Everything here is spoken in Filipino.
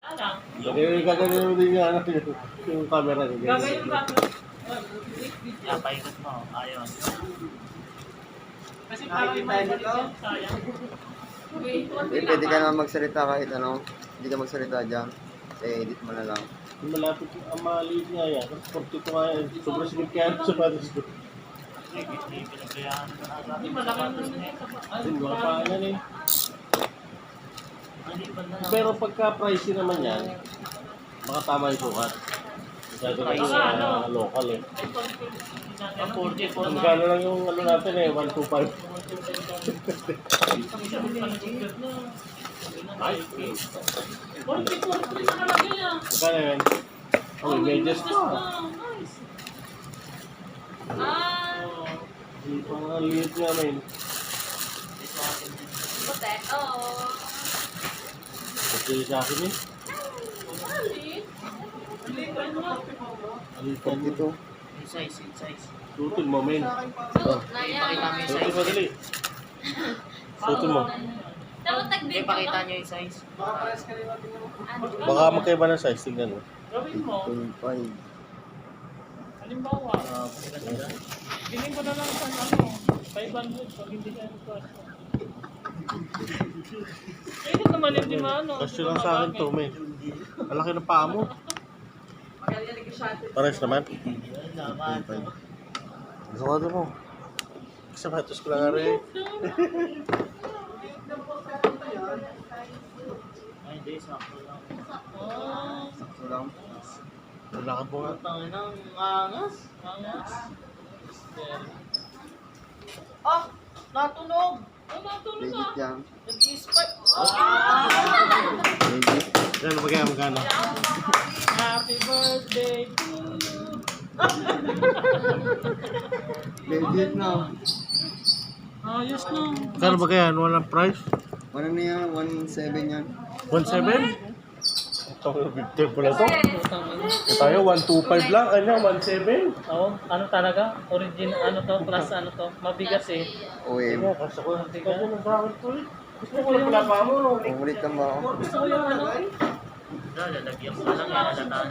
Gagawin mo din yung camera niya. Gagawin yung camera. Paikot mo. Ayos. Kasi parang yung mga balik yan, sayang. Pwede ka na magsalita kahit ano. Hindi ka magsalita dyan. Edit mo na lang. Yung malapit, ang maliit nga yan. 42 nga yan. Sobrang sigit kaya sa patis ko. Hindi pinagkayaan ko na. Hindi malaki naman yan. Hindi, mga paanan eh. Pero pagka pricey naman yan, baka tama yung sukat. Masyado na yung local eh. Ang 44 na. Magkano lang yung ano natin eh, 125. Ay, 44 na nakalagay yan. magkano yan? Oh, images pa. Nice. Ah, Parang liit nga men. potato. Kasi sa akin eh. Mali. Liban mo. Alitan mo. Ito. Yung size, yung size. Sutin mo men. Suot na yan. Ipakita mo yung Sutin size. mo dali. Sutin mo. Dapat tag-video Ipakita ka. nyo yung size. Baka magkaiba ng size. Tingnan mo. Gawin mo. 25. Halimbawa, bilhin ko na lang sa ano, 500 pag hindi ka request. Eh, ito naman yung di maano. Kasi lang sa akin to men. Ang laki ng paa mo. Pares naman. Laman. Gusto ko ito mo. Sapatos ko lang nga rin. Ay, hindi. Sakto lang. Oh, Sakto lang. Wala ka po nga. Tangin ang angas. angas. Ah! Natunog! Oh, natulog Legit ah. yan. Nag-i-spike. Legit. Yan, magkano? Happy birthday to you. Legit na. Ayos no. Magkano ba kaya? Walang price? Ano na yan? 1.7 yan. 1.7? Ito, big pala to. Tayo, 1.25 lang. Kanya, 1.7. Oo, ano talaga? Original, ano to, plus ano to, mabigas eh. OM. Kasi ko, hindi ko ng bakit to eh. Gusto ko lang pala pa mo. Umulit ka ba ako? Gusto ko yung ano. Lalagyan ko lang yan. Nalataan.